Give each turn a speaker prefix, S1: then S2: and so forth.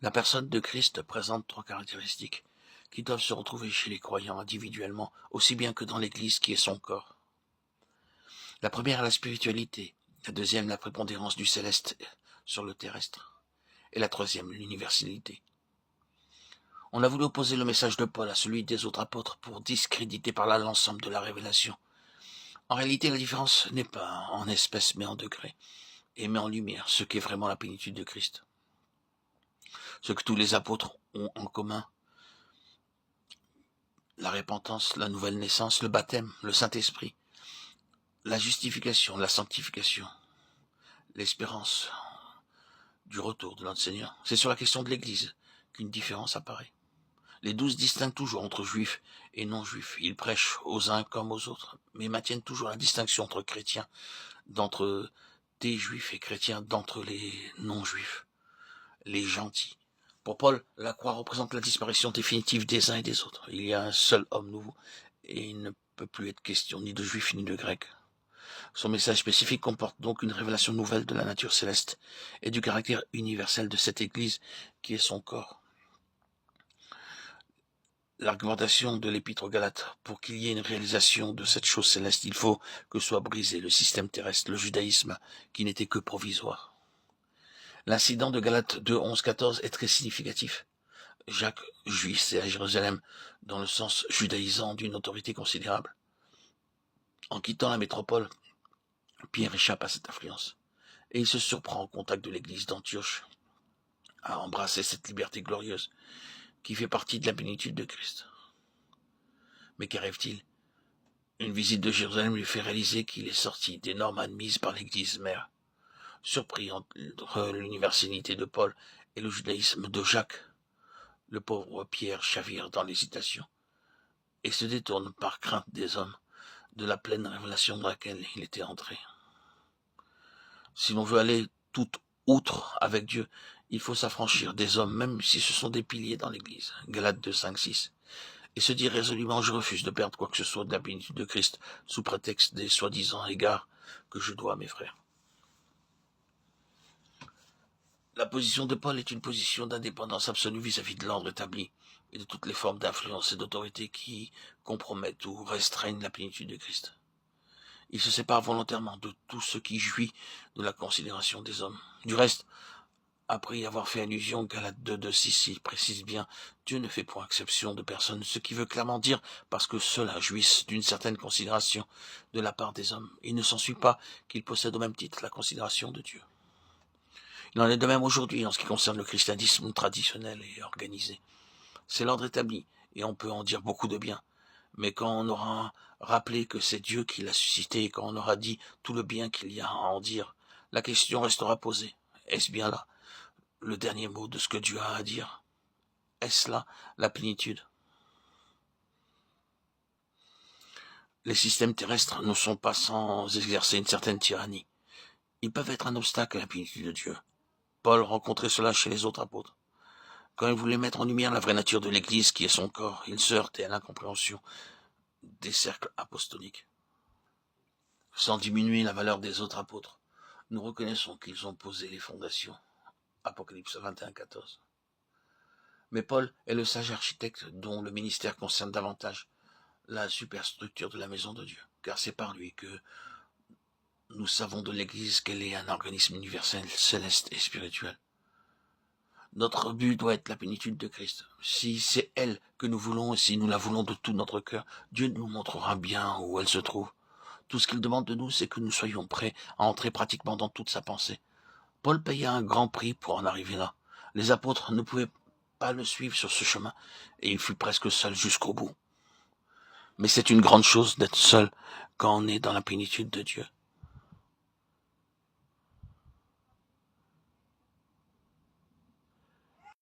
S1: La personne de Christ présente 3 caractéristiques qui doivent se retrouver chez les croyants individuellement, aussi bien que dans l'Église qui est son corps. La première est la spiritualité, la deuxième la prépondérance du céleste sur le terrestre, et la troisième l'universalité. On a voulu opposer le message de Paul à celui des autres apôtres pour discréditer par là l'ensemble de la révélation. En réalité, la différence n'est pas en espèces mais en degrés, et met en lumière ce qu'est vraiment la plénitude de Christ. Ce que tous les apôtres ont en commun: la repentance, la nouvelle naissance, le baptême, le Saint-Esprit, la justification, la sanctification, l'espérance du retour de notre Seigneur. C'est sur la question de l'Église qu'une différence apparaît. Les 12 distinguent toujours entre juifs et non-juifs. Ils prêchent aux uns comme aux autres, mais maintiennent toujours la distinction entre chrétiens, d'entre des juifs, et chrétiens d'entre les non-juifs, les gentils. Pour Paul, la croix représente la disparition définitive des uns et des autres. Il y a un seul homme nouveau, et il ne peut plus être question ni de juifs ni de grecs. Son message spécifique comporte donc une révélation nouvelle de la nature céleste et du caractère universel de cette Église qui est son corps. L'argumentation de l'Épître aux Galates: pour qu'il y ait une réalisation de cette chose céleste, il faut que soit brisé le système terrestre, le judaïsme, qui n'était que provisoire. L'incident de Galates 2, 11, 14 est très significatif. Jacques jouissait à Jérusalem dans le sens judaïsant d'une autorité considérable. En quittant la métropole, Pierre échappe à cette influence, et il se surprend au contact de l'église d'Antioche à embrasser cette liberté glorieuse qui fait partie de la plénitude de Christ. Mais qu'arrive-t-il? Une visite de Jérusalem lui fait réaliser qu'il est sorti des normes admises par l'église mère. Surpris entre l'universalité de Paul et le judaïsme de Jacques, le pauvre Pierre chavire dans l'hésitation et se détourne par crainte des hommes de la pleine révélation dans laquelle il était entré. Si l'on veut aller tout outre avec Dieu, il faut s'affranchir des hommes, même si ce sont des piliers dans l'Église. Galates 2, 5, 6. Et se dire résolument: je refuse de perdre quoi que ce soit de la plénitude de Christ sous prétexte des soi-disant égards que je dois à mes frères. La position de Paul est une position d'indépendance absolue vis-à-vis de l'ordre établi et de toutes les formes d'influence et d'autorité qui compromettent ou restreignent la plénitude de Christ. Il se sépare volontairement de tout ce qui jouit de la considération des hommes. Du reste, après y avoir fait allusion, Galates 2, 2, 6, il précise bien: Dieu ne fait point exception de personne, ce qui veut clairement dire parce que ceux-là jouissent d'une certaine considération de la part des hommes. Il ne s'ensuit pas qu'ils possèdent au même titre la considération de Dieu. Il en est de même aujourd'hui en ce qui concerne le christianisme traditionnel et organisé. C'est l'ordre établi, et on peut en dire beaucoup de bien. Mais quand on aura rappelé que c'est Dieu qui l'a suscité, et quand on aura dit tout le bien qu'il y a à en dire, la question restera posée: est-ce bien là le dernier mot de ce que Dieu a à dire? Est-ce là la plénitude? Les systèmes terrestres ne sont pas sans exercer une certaine tyrannie. Ils peuvent être un obstacle à la plénitude de Dieu. Paul rencontrait cela chez les autres apôtres. Quand il voulait mettre en lumière la vraie nature de l'Église qui est son corps, il se heurtait à l'incompréhension des cercles apostoliques. Sans diminuer la valeur des autres apôtres, nous reconnaissons qu'ils ont posé les fondations. Apocalypse 21, 14. Mais Paul est le sage architecte dont le ministère concerne davantage la superstructure de la maison de Dieu, car c'est par lui que nous savons de l'Église qu'elle est un organisme universel, céleste et spirituel. Notre but doit être la plénitude de Christ. Si c'est elle que nous voulons et si nous la voulons de tout notre cœur, Dieu nous montrera bien où elle se trouve. Tout ce qu'il demande de nous, c'est que nous soyons prêts à entrer pratiquement dans toute sa pensée. Paul paya un grand prix pour en arriver là. Les apôtres ne pouvaient pas le suivre sur ce chemin, et il fut presque seul jusqu'au bout. Mais c'est une grande chose d'être seul quand on est dans la plénitude de Dieu.